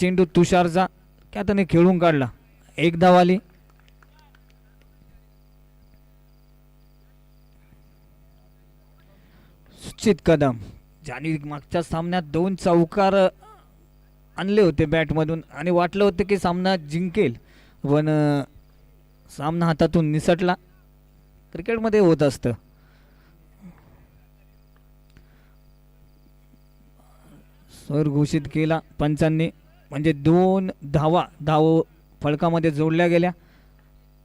चेंडू तुषारचा क्या त्याने खेळून काढला. एक धाव आली. सुचित कदम ज्यांनी मागच्या सामन्यात 2 चौकार आणले होते बॅटमधून आणि वाटलं होतं की सामना जिंकेल, पण सामना हातातून निसटला. क्रिकेटमध्ये होत असतं. स्वर घोषित केला पंचांनी, म्हणजे 2 धाव फलकामध्ये जोडल्या गेल्या.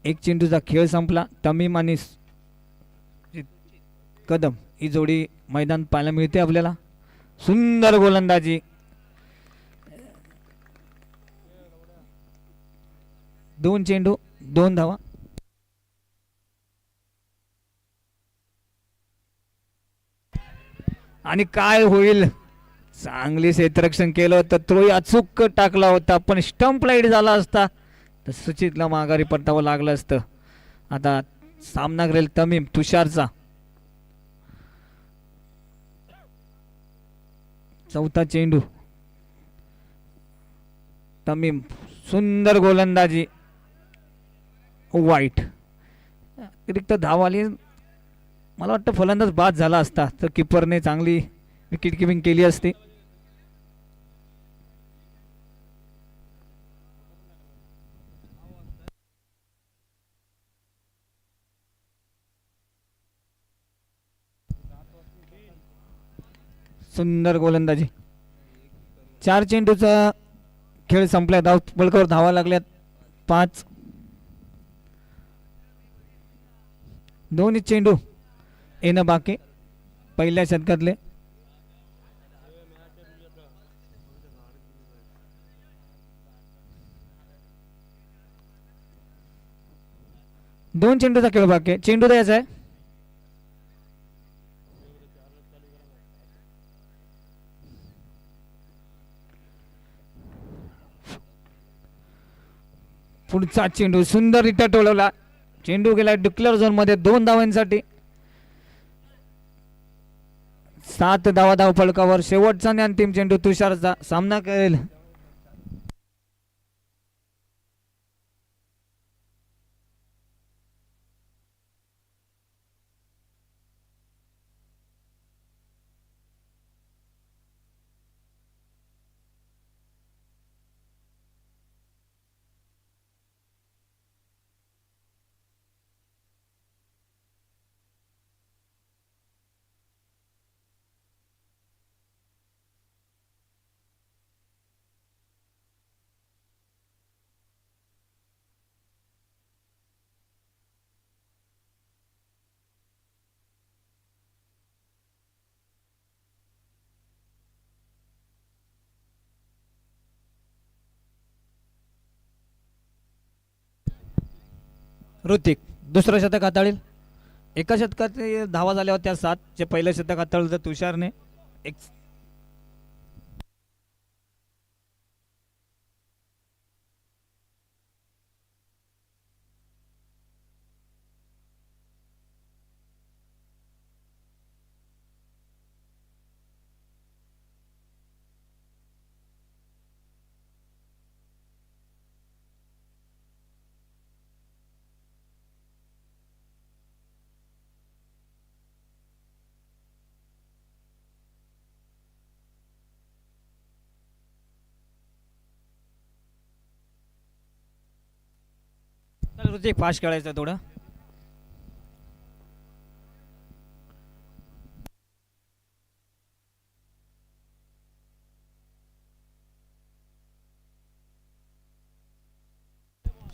एक चेंडूचा खेळ संपला. तमीम आणि कदम ही जोडी मैदान पाहायला मिळते आपल्याला. सुंदर गोलंदाजी. 2 चेंडू 2 धावा. आणि काय होईल. चांगली क्षेत्ररक्षण केलं होतं. तोही अचूक टाकला होता, पण स्टंप लाईट झाला असता तर सुचितला माघारी परतावं लागलं असतं. आता सामना करेल तमीम तुषारचा. चौथा चेंडू. तमीम सुंदर गोलंदाजी. वाईट. अतिरिक्त धाव आली. मला वाटतं फलंदाज बाद झाला असता तर किपरने चांगली विकेट किपिंग केली असती. सुंदर गोलंदाजी. 4 चेंडूचा खेळ संपला. धाव बळकावर धावा लागल्यात 5. दोन्ही चेंडू येणं बाकी पहिल्या षटकातले. दोन चेंडूचा खेळ बाकी. चेंडू द्यायचा आहे. पुढचा चेंडू सुंदररित्या टोलवला. चेंडू गेला डिक्लेअर झोन मध्ये 2 धावांसाठी. 7 धाव फलकावर. शेवटचा आणि अंतिम चेंडू तुषारचा. सामना करेल ऋतिक. दुसरं शतक हाताळेल. एका शतकात धावा झाल्या होत्या 7. जे पहिलं शतक हाताळलं होतं तुषारने. एक ऋतिक फास्ट खेळायचं थोडं.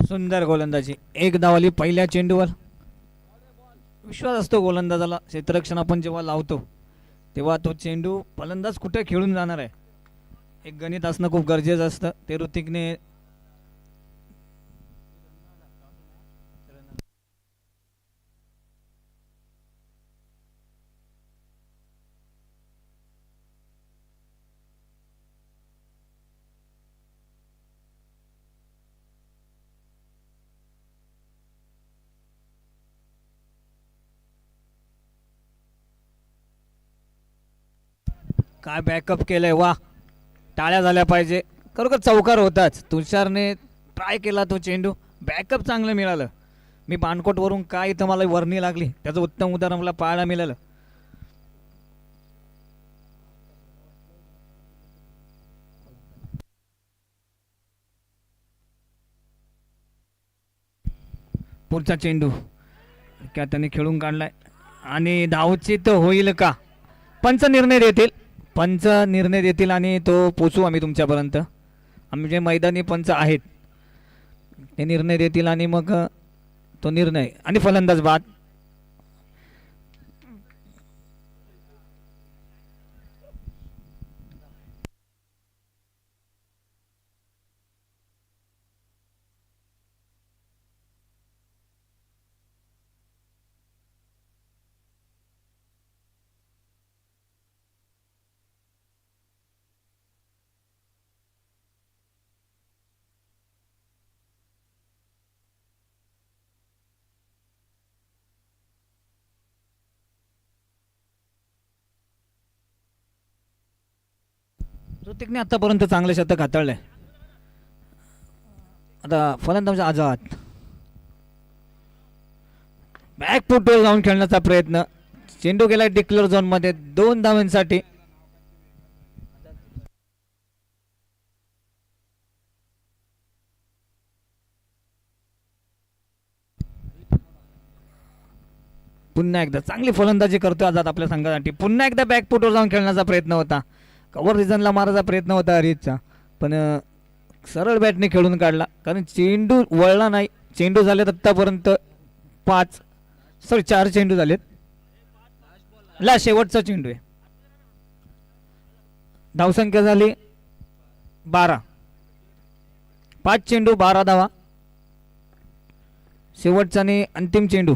सुंदर गोलंदाजी. एक धाव आली पहिल्या चेंडूवर. विश्वास असतो गोलंदाजाला. क्षेत्ररक्षण आपण जेव्हा लावतो तेव्हा तो चेंडू फलंदाज कुठे खेळून जाणार आहे एक गणित असणं खूप गरजेचं असतं. ते ऋतिकने काय बॅकअप केलंय. वा, टाळ्या झाल्या पाहिजे. खरोखर चौकार होताच. तुषारने ट्राय केला तो चेंडू, बॅकअप चांगलं मिळालं. मी बाणकोटवरून काय इथं मला वर्णी लागली त्याचं उत्तम उदाहरण मला पाहायला मिळालं. पुढचा चेंडू क्या त्याने खेळून काढलाय आणि धावचित होईल का? पंच निर्णय देतील, पंच निर्णय देतील आणि तो पोचू आम्ही तुमच्यापर्यंत. आम्ही जे मैदानी पंच आहेत ते निर्णय देतील आणि मग तो निर्णय. आणि फलंदाज बाद. ऋतिकने आतापर्यंत चांगले शतक हाताळले. आता फलंदाज आझाद बॅक फुटवर जाऊन खेळण्याचा प्रयत्न. चेंडू गेला डिक्लेअर झोन मध्ये 2 धावांसाठी. पुन्हा एकदा चांगली फलंदाजी करतो आझाद आपल्या संघासाठी. पुन्हा एकदा बॅक फुटवर जाऊन खेळण्याचा प्रयत्न होता. कव्हर रिझनला मारायचा प्रयत्न होता हरीशचा, पण सरळ बॅटने खेळून काढला. कारण चेंडू वळला नाही. चेंडू झालेत आत्तापर्यंत 4 चेंडू झालेत. शेवटचा चेंडू आहे. धावसंख्या झाली 12. 5 चेंडू 12 धावा. शेवटचा आणि अंतिम चेंडू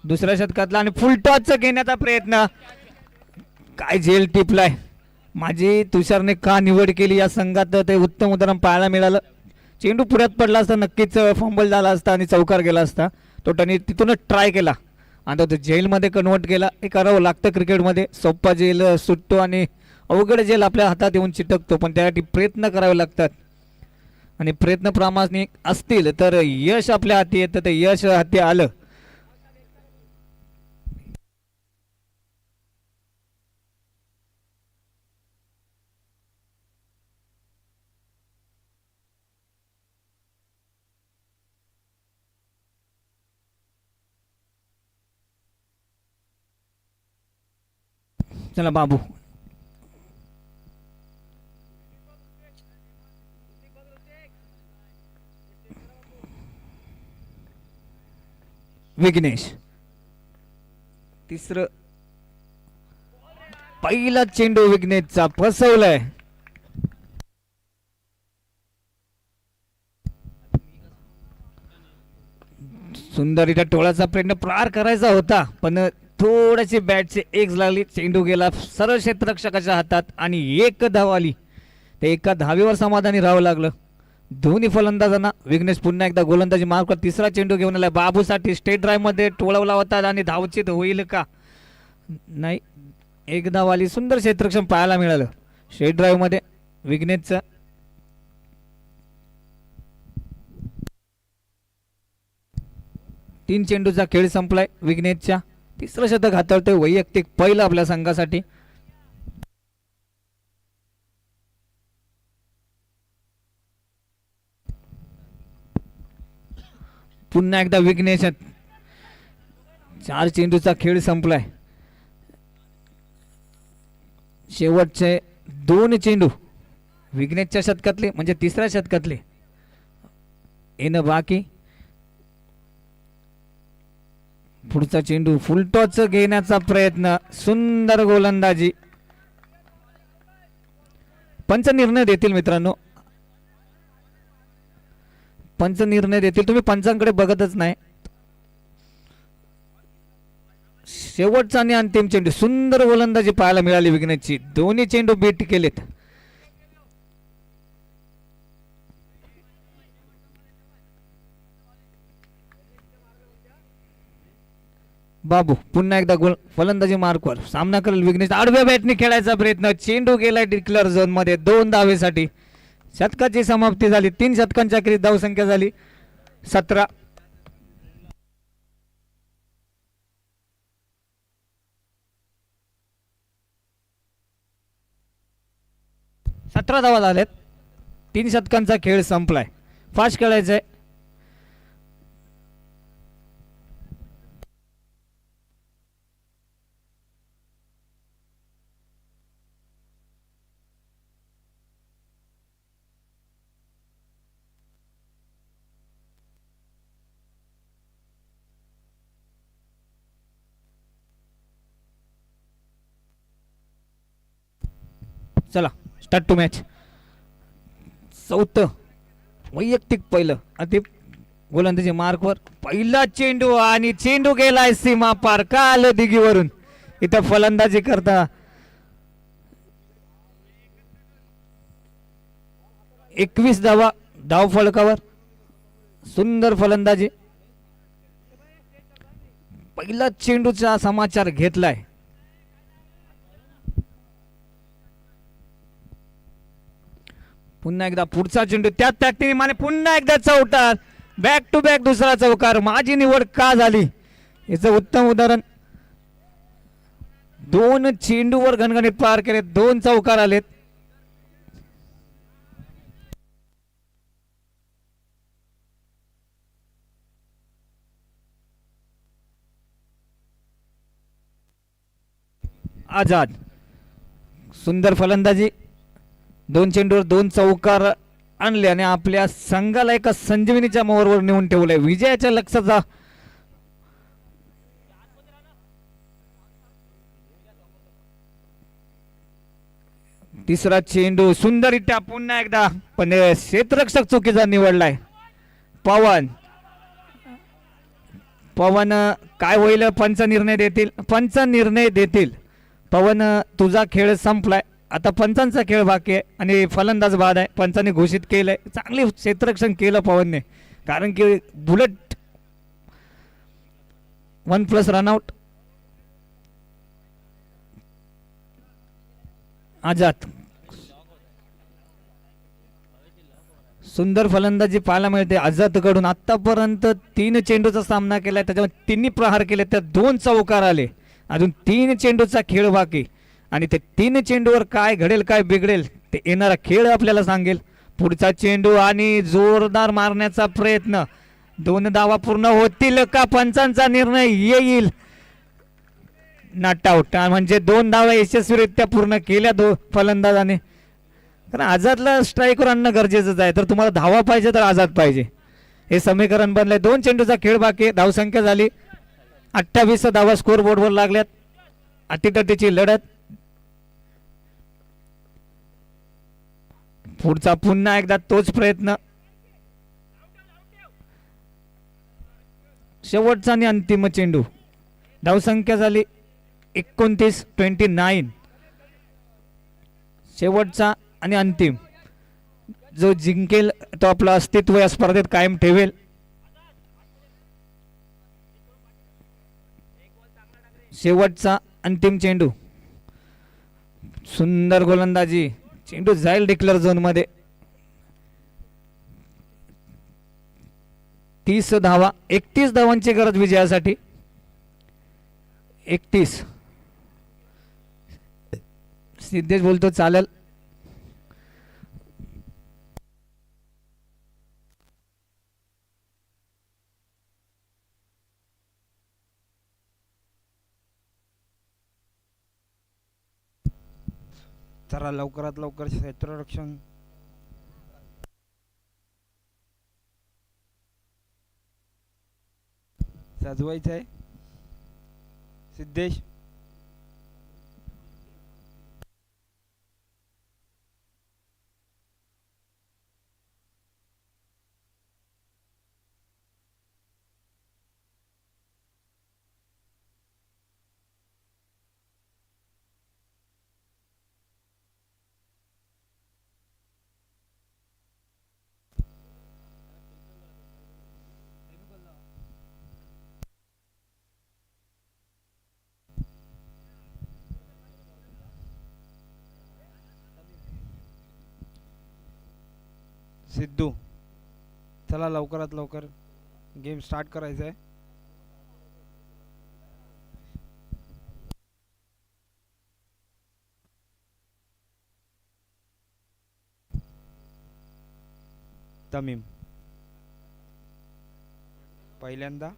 दुसऱ्या शतकातला आणि फुल टॉच घेण्याचा प्रयत्न. काय झेल टिपलाय. माझी तुषारने का निवड केली या संघात ते उत्तम उदाहरण पाहायला मिळालं. चेंडू पुढ्यात पडला असता नक्कीच फंबल झाला असता आणि चौकार गेला असता. तो त्याने तिथूनच ट्राय केला आणि तो जेलमध्ये कन्वर्ट केला. हे करावं लागतं क्रिकेटमध्ये. सोप्पा जेल सुटतो आणि अवघड जेल आपल्या हातात येऊन चिटकतो, पण त्यासाठी प्रयत्न करावे लागतात आणि प्रयत्न प्रामाणिक असतील तर यश आपल्या हाती येतं. ते यश हाती आलं. चला बाबू. विघ्नेश तिसरं. पहिला चेंडू विघ्नेशचा फसवलाय. सुंदरीच्या टोळाचा प्रयत्न पार करायचा होता, पण थोड्याशी बॅटची एक्स लागली. चेंडू गेला सरळ क्षेत्ररक्षकाच्या हातात आणि 1 धाव आली. ते 1 धावेवर समाधानी राहावं लागलं दोन्ही फलंदाजांना. विघ्नेश पुन्हा एकदा गोलंदाजी मार्क. तिसरा चेंडू घेऊन आलाय बाबूसाठी. स्टेट ड्राईव्ह मध्ये टोळवला होता आणि धावचित होईल का? नाही. 1 धाव आली. सुंदर क्षेत्ररक्षण पाहायला मिळालं स्टेट ड्राईव्ह मध्ये विघ्नेशचं. तीन चेंडूचा खेळ संपलाय. विघ्नेशच्या तिसरं शतक हाताळतोय वैयक्तिक पहिलं आपल्या संघासाठी. पुन्हा एकदा विघ्नेश. 4 चेंडूचा खेळ संपलाय. शेवटचे 2 चेंडू विघ्नेशच्या शतकातले म्हणजे तिसऱ्या शतकातले येणं बाकी. पुढचा चेंडू फुलटॉच घेण्याचा प्रयत्न. सुंदर गोलंदाजी. पंच निर्णय देतील मित्रांनो. पंच निर्णय देतील. तुम्ही पंचांकडे बघतच नाही. शेवटचा आणि अंतिम चेंडू. सुंदर गोलंदाजी पाहायला मिळाली विघ्नेशची. दोन्ही चेंडू बीट केलेत. बाबू पुन्हा एकदा गोल फलंदाजी मार्कवर. सामना करेल विघ्नेश. आडव्या बॅटने खेळायचा प्रयत्न. चेंडू गेलाय डिक्लेअर झोन मध्ये 2 धावेसाठी. शतकाची समाप्ती झाली. 3 षटकांच्या अखेरीस धावसंख्या झाली 17. धावा झाल्यात. 3 षटकांचा खेळ संपलाय. फास्ट खेळायचंय. चला स्टार्ट टू मॅच. चौथं वैयक्तिक पहिलं अति गोलंदाजी मार्कवर पहिला चेंडू आणि चेंडू गेलाय सीमा पार. का आलं दिघीवरून. इथं फलंदाजी करता 21 धावा धाव फलकावर. सुंदर फलंदाजी. पहिला चेंडूचा समाचार घेतलाय. पुन्हा एकदा पुढचा चेंडू त्याच ताकदीने माने पुन्हा एकदा चौकार. बॅक टू बॅक दुसरा चौकार. माझी निवड का झाली याचं उत्तम उदाहरण. 2 चेंडूवर घणघणीत पार केले. 2 चौकार आलेत. आझाद सुंदर फलंदाजी. 2 चेंडूवर 2 चौकार आणले आणि आपल्या संघाला एका संजीवनीच्या मोहरवर नेऊन ठेवलंय. विजयाच्या लक्षाचा तिसरा चेंडू सुंदररित्या पुन्हा एकदा पण क्षेत्ररक्षक चुकीचा निवडलाय. पवन काय होईल. पंच निर्णय देतील. पवन तुझा खेळ संपलाय. आता पंचांचा खेळ बाकी आहे आणि फलंदाज बाद आहे. पंचांनी घोषित केलंय. चांगले क्षेत्ररक्षण केलं पवनने. कारण की बुलेट 1+ रनआउट. आझाद सुंदर फलंदाजी पाहायला मिळते आझादकडून. आतापर्यंत 3 चेंडूचा सामना केलाय. त्याच्यामध्ये 3 प्रहार केले. त्यात 2 चौकार आले. अजून 3 चेंडूचा खेळ बाकी आणि ते 3 चेंडूवर काय घडेल काय बिघडेल ते येणारा खेळ आपल्याला सांगेल. पुढचा चेंडू आणि जोरदार मारण्याचा प्रयत्न. 2 धावा पूर्ण होतील का. पंचांचा निर्णय येईल. Not out. म्हणजे 2 धावा यशस्वीरित्या पूर्ण केल्या फलंदाजाने. कारण आझादला स्ट्राईकवर आणणं गरजेचंच आहे. तर तुम्हाला धावा पाहिजे तर आझाद पाहिजे. हे समीकरण बनलंय. 2 चेंडूचा खेळ बाकी. धावसंख्या झाली 28 धावा स्कोर बोर्डवर लागल्यात. अटीतटीची लढत. पुढचा पुन्हा एकदा तोच प्रयत्न. शेवटचा आणि अंतिम चेंडू. धावसंख्या झाली 29. शेवटचा आणि अंतिम. जो जिंकेल तो आपलं अस्तित्व या स्पर्धेत कायम ठेवेल. शेवटचा अंतिम चेंडू. सुंदर गोलंदाजी. चेंडू जाईल डिक्लेअर झोन मध्ये. 30 धावा. 31 धावांची गरज विजयासाठी. 31. सिद्धेश बोलतो चालेल. जरा लवकरात लवकर क्षेत्ररक्षण सजवायचं आहे. सिद्धेश सिद्धू. चला लवकरात लवकर गेम स्टार्ट करायचा आहे. तमीम पहिल्यांदा.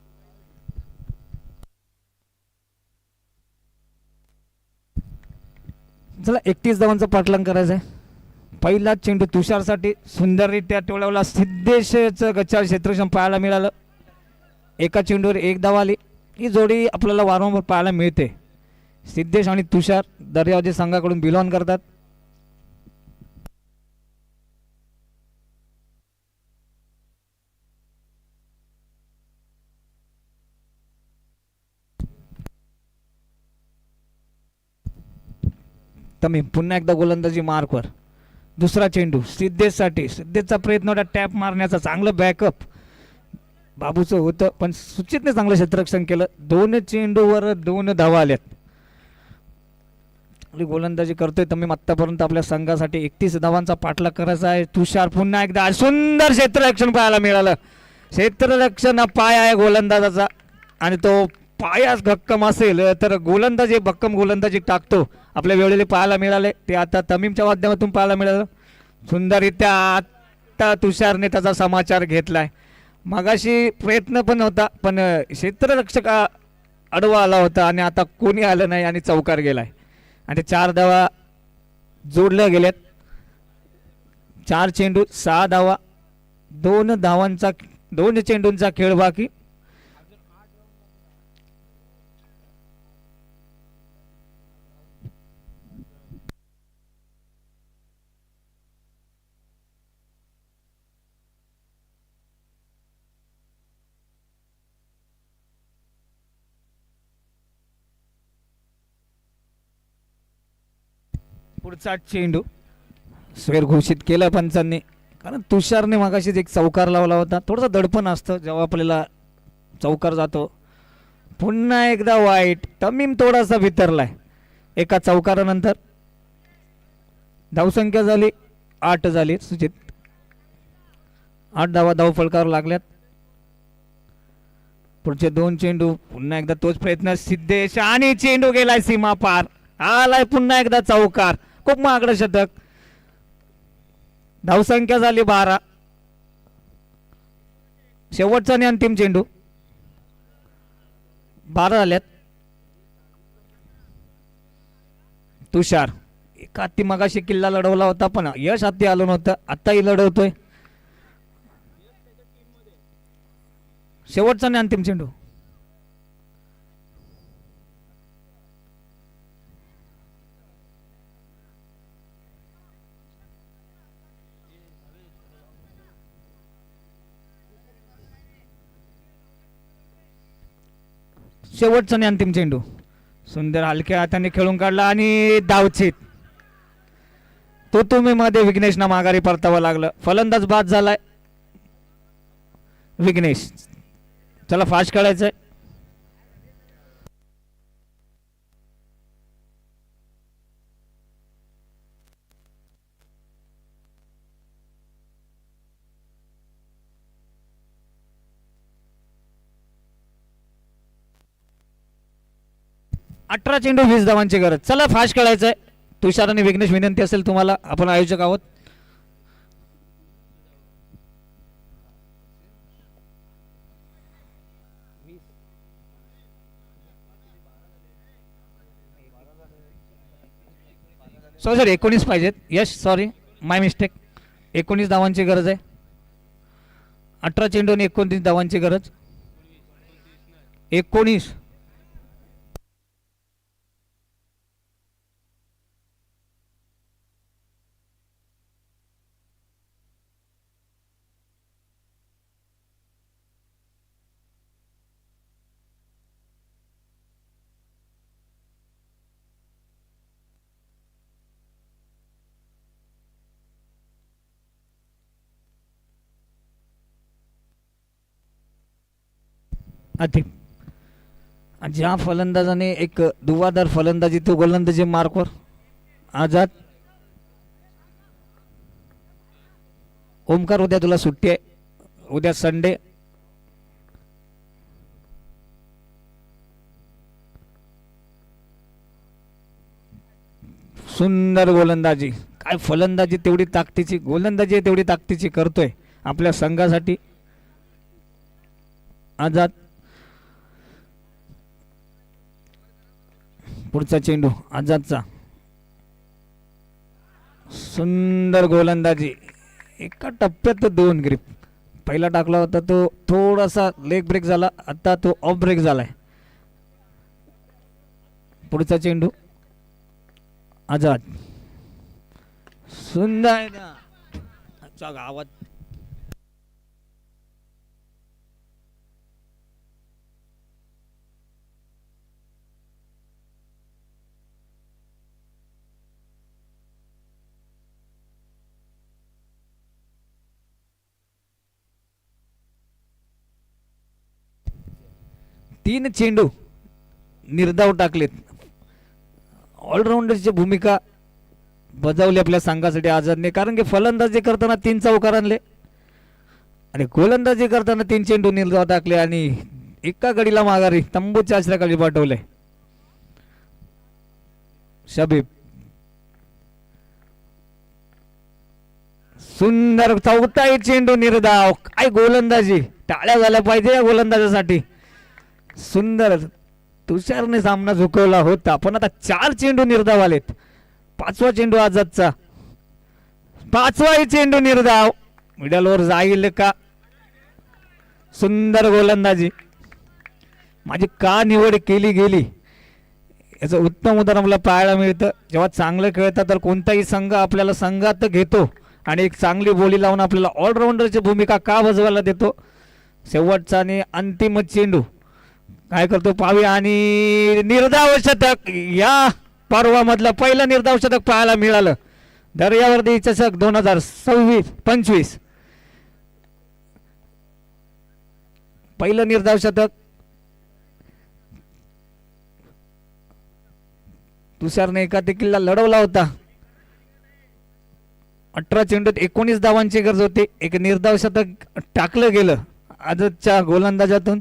चला 31 धावांचा पाठलाग करायचा आहे. पहिला चेंडू तुषारसाठी सुंदररित्या टोळवला. सिद्धेशचं गच्चाळ क्षेत्ररक्षण पाहायला मिळालं. एका चेंडूवर 1 धाव आली. ही जोडी आपल्याला वारंवार पाहायला मिळते. सिद्धेश आणि तुषार दर्यावजी संघाकडून बिलॉन करतात. तमीम पुन्हा एकदा गोलंदाजी मार्कवर. दुसरा चेंडू सिद्धेशसाठी. सिद्धेशचा प्रयत्न होता टॅप मारण्याचा. चांगलं बॅकअप बाबूचं होतं पण सुचितने चांगलं क्षेत्ररक्षण केलं. 2 चेंडूवर 2 धावा आल्यात. आपली गोलंदाजी करतोय तमीम. आतापर्यंत आपल्या संघासाठी 31 धावांचा पाठलाग करायचा आहे. तुषार पुन्हा एकदा सुंदर क्षेत्ररक्षण पाहायला मिळालं. क्षेत्ररक्षण पाय आहे गोलंदाजाचा आणि तो पायास भक्कम असेल तर गोलंदाजी भक्कम गोलंदाजी टाकतो. आपल्या वेळेला पाहायला मिळाले ते आता तमीमच्या माध्यमातून पाहायला मिळालं. सुंदररित्या आता तुषारने त्याचा समाचार घेतलाय. मगाशी प्रयत्न पण होता पण क्षेत्ररक्षक आडवा आला होता आणि आता कोणी आलं नाही आणि चौकार गेलाय आणि 4 धावा जोडल्या गेल्यात. 4 चेंडू 6 धावा. 2 चेंडूंचा खेळ बाकी. पुढचा चेंडू स्वेर घोषित केला पंचांनी कारण तुषारने मागाशीच एक चौकार लावला होता. थोडंसं दडपण असतं जेव्हा आपल्याला चौकार जातो. पुन्हा एकदा वाईट. तमीम थोडासा भितरलाय. एका चौकारानंतर धावसंख्या झाली 8 झाली. सुचित 8 धावा धावफलकावर लागल्यात. पुढचे 2 चेंडू पुन्हा एकदा तोच प्रयत्न. सिद्धेश आणि चेंडू गेलाय सीमा पार. आलाय पुन्हा एकदा चौकार. खूप महागडं शतक. धावसंख्या झाली 12. शेवटचा आणि अंतिम चेंडू. 12 झाल्यात. तुषार एका हाती मगाशी किल्ला लढवला होता पण यश हाती आलं नव्हतं. आताही लढवतोय. शेवटचा आणि अंतिम चेंडू. शेवटचा आणि अंतिम चेंडू. सुंदर हलक्या हाताने खेळून काढला आणि धावचीत. तो तुम्ही मध्ये विघ्नेशना माघारी परतावं लागलं. फलंदाज बाद झालाय विघ्नेश. चला फास्ट खेळायचंय. अठरा चेंडू 20 धावांची गरज. चला फास्ट खेळायचंय. तुषार आणि विघ्नेश विनंती असेल तुम्हाला. आपण आयोजक आहोत. सॉरी 19 पाहिजेत. यश सॉरी माय मिस्टेक. 19 धावांची गरज आहे. 18 चेंडू आणि 29 धावांची गरज. 19. अधिक ज्या फलंदाजाने एक दुवादार फलंदाजी तो गोलंदाजी मार्कवर. आझाद ओमकार उद्या तुला सुट्टी आहे, उद्या संडे. सुंदर गोलंदाजी, काय फलंदाजी तेवढी ताकदीची, गोलंदाजी तेवढी ताकदीची करतोय आपल्या संघासाठी. आझाद, पुढचा चेंडू आझादचा. सुंदर गोलंदाजी, एका टप्प्यात 2 ग्रिप. पहिला टाकला होता तो थोडासा लेग ब्रेक झाला, आता तो ऑफ ब्रेक झालाय. पुढचा चेंडू आझाद, सुंदर गावात. तीन चेंडू निर्धाव टाकलेत. ऑलराऊंडरची भूमिका बजावली आपल्या संघासाठी आझादने, कारण की फलंदाजी करताना 3 चौकार आणले आणि गोलंदाजी करताना 3 चेंडू निर्धाव टाकले आणि एका गडीला माघारी तंबूच्या आश्रयाखाली पाठवले. शबीब, सुंदर चौथाही चेंडू निर्धाव. काय गोलंदाजी, टाळ्या झाल्या पाहिजे या गोलंदाजासाठी. सुंदर, तुषारने सामना झुकवला होता, पण आता 4 चेंडू निर्धाव आलेत. 5वा चेंडू आझादचा, 5वाही चेंडू निर्धाव. मिडलवर जाईल का? सुंदर गोलंदाजी. माझी का निवड केली गेली याचं उत्तम उदाहरण आपल्याला पाहायला मिळतं. जेव्हा चांगलं खेळतात तर कोणताही संघ आपल्याला संघात घेतो आणि एक चांगली बोली लावून आपल्याला ऑलराऊंडरची भूमिका का बजवायला देतो. शेवटचा आणि अंतिम चेंडू काय करतो पाहूया, आणि निर्धाव शतक. या पर्वामधलं पहिलं निर्धाव शतक पाहायला मिळालं. दर्यावर्दी चषक 2025. पहिलं निर्धाव शतक तुषारने एका देखील लढवला होता. 18 चेंडूत 19 धावांची गरज होती. एक निर्धाव शतक टाकलं गेलं आझादच्या गोलंदाजातून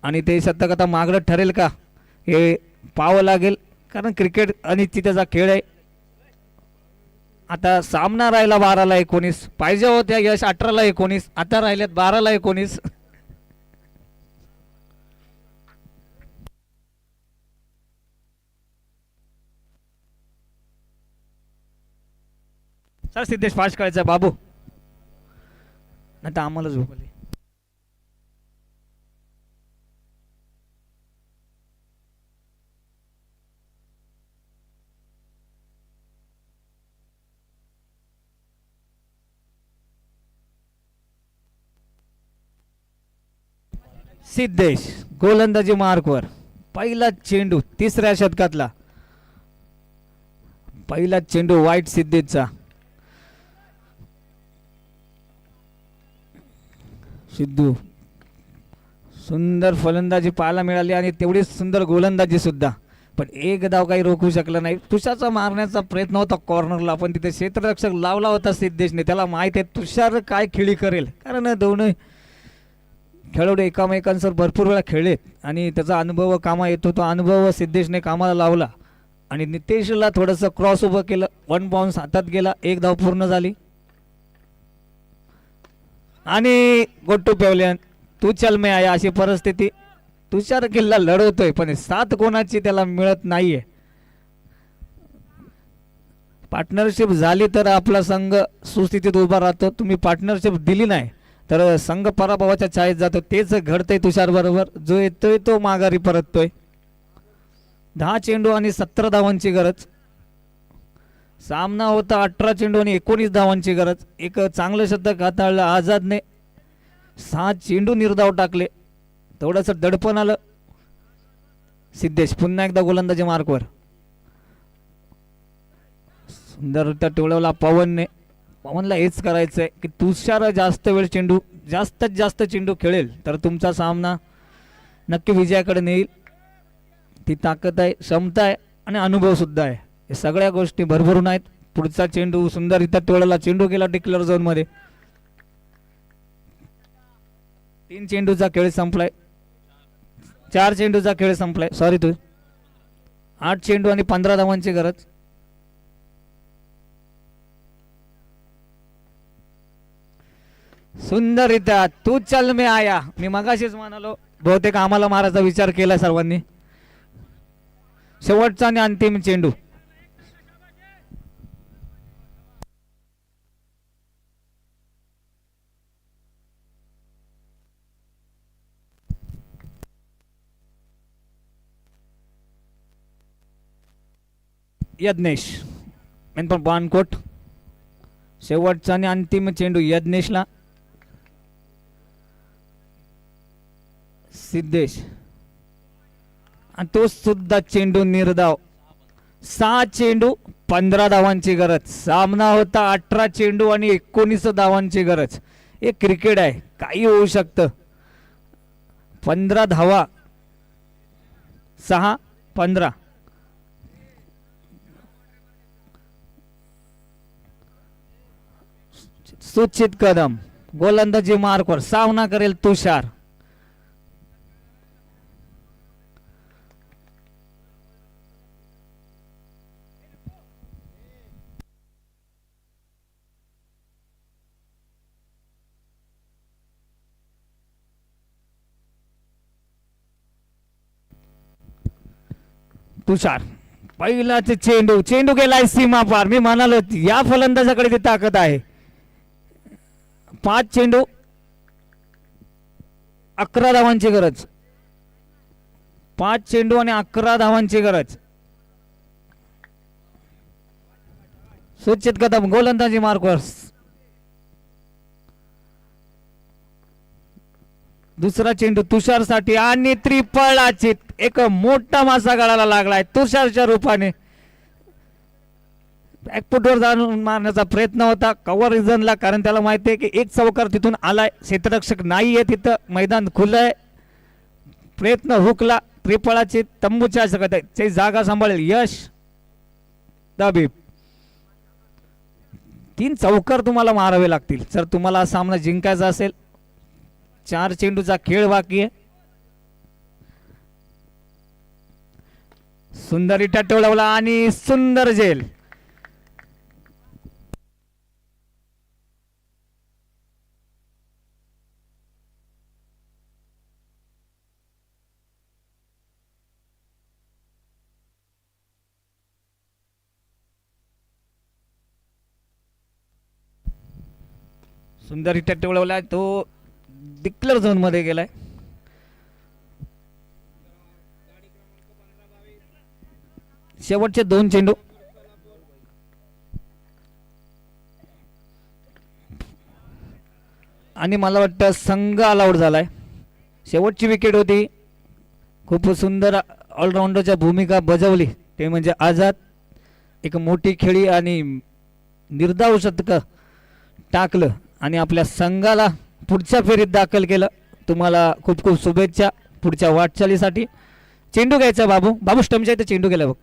आणि ते शतक आता मागणं ठरेल का हे पाहावं लागेल, कारण क्रिकेट अनिश्चिततेचा खेळ आहे. आता सामना राहिला 12-19. पाहिजे होत्या यश 18-19, आता राहिल्यात 12-19. सर सिद्धेश फास्ट करायचा बाबू, नाही तर आम्हाला झोपले. सिद्धेश गोलंदाजी मार्कवर. पहिला चेंडू 3ऱ्या षटकातला, पहिला चेंडू वाईट सिद्धेशचा. सिद्धू, सुंदर फलंदाजी पाहायला मिळाली आणि तेवढीच सुंदर गोलंदाजी सुद्धा, पण एक धाव काही रोखू शकला नाही. तुषारचा मारण्याचा प्रयत्न होता कॉर्नरला, पण तिथे क्षेत्ररक्षक लावला होता सिद्धेशने. त्याला माहित आहे तुषार काय खेळी करेल, कारण दोन्ही खेळाडू एकामेकांसर भरपूर वेळा खेळलेत आणि त्याचा अनुभव कामा येतो. तो अनुभव सिद्धेशने कामाला लावला आणि नितेशला थोडंसं क्रॉस उभं केलं. 1 बाउन्स हातात गेला, 1 धाव पूर्ण झाली आणि गोटू पेवल्यान तू चल मे आया अशी परिस्थिती. तुषार किल्ला लढवतोय पण साथ कोणाची त्याला मिळत नाहीये. पार्टनरशिप झाली तर आपला संघ सुस्थितीत उभा राहतो. तुम्ही पार्टनरशिप दिली नाही तर संघ पराभवाच्या छायेत जातो. तेच घडतंय तुषार बरोबर. जो येतोय तो माघारी परततोय. 10 चेंडू आणि 17 धावांची गरज. सामना होता 18 चेंडू आणि 19 धावांची गरज. एक चांगलं शतक हाताळलं आझादने. 6 चेंडू निर्धाव टाकले. थोडंसं दडपण आलं. सिद्धेश पुन्हा एकदा गोलंदाजी मार्कवर. सुंदररित्या टोळवला पवनने. पवनला हेच करायचं आहे की तुषार जास्त वेळ चेंडू जास्तीत जास्त चेंडू खेळेल तर तुमचा सामना नक्की विजयाकडे नेईल. ती ताकद आहे, क्षमता आहे आणि अनुभव सुद्धा आहे. हे सगळ्या गोष्टी भरभरून आहेत. पुढचा चेंडू सुंदररित्या टोळला. चेंडू गेला डिक्लेअर झोनमध्ये. 3 चेंडूचा खेळ संपलाय. 4 चेंडूचा खेळ संपलाय. सॉरी तू 8 चेंडू आणि 15 धावांची गरज. सुंदररित्या तू चल मे आया. मी मगाशीच म्हणालो बहुतेक आम्हाला मारायचा विचार केला सर्वांनी. शेवटचा आणि अंतिम चेंडू. यज्ञेश पण बानकोट. शेवटचा आणि अंतिम चेंडू यज्ञेशला. सिद्धेश आणि तो सुद्धा चेंडू निर्धाव. 6 चेंडू 15 धावांची गरज. सामना होता 18 चेंडू आणि 19 धावांची गरज. हे क्रिकेट आहे, काही होऊ शकतं. 15 धावा 6 15. सुचित कदम गोलंदाजी मार्कवर. सामना करेल तुषार. तुषार पहिलाच चेंडू. चेंडू गेलाय सीमा पार. मी म्हणालो या फलंदाजाकडे ती ताकद आहे. 5 चेंडू 11 धावांची गरज. 5 चेंडू आणि 11 धावांची गरज. सुचित कदम गोलंदाजी मार्कवर. दुसरा चेंडू तुषार साठी आणि त्रिफळाची. एक मोठा मासा गळाला लागलाय तुषारच्या रूपाने. बॅकफुटवर जाऊन मारण्याचा प्रयत्न होता कव्हर रिझनला, कारण त्याला माहिती आहे की एक चौकार तिथून आलाय. क्षेत्ररक्षक नाहीये तिथं, मैदान खुलंय. प्रयत्न हुकला. त्रिफळाची तंबूच्या ची जागा सांभाळेल यश दबीब. 3 चौकार तुम्हाला मारावे लागतील जर तुम्हाला हा सामना जिंकायचा असेल. 4 चेंडूचा खेळ बाकी आहे. सुंदर इटा टोळवला आणि सुंदर झेल. सुंदर इटा टोळवला. तो डिक्लेअर झोन मध्ये गेलाय. शेवटचे 2 चेंडू. आणि मला वाटतं संघ ऑल आउट झालाय. शेवटची विकेट होती. खूप सुंदर ऑलराऊंडरच्या भूमिका बजावली ते म्हणजे आझाद. एक मोठी खेळी आणि निर्धाव शतक टाकलं आणि आपल्या संघाला पुढच्या फेरीत दाखल केलं. तुम्हाला खूप खूप शुभेच्छा पुढच्या वाटचालीसाठी. चेंडू घ्यायचा बाबू. बाबू स्टंपच्या इथे चेंडू गेला बघ.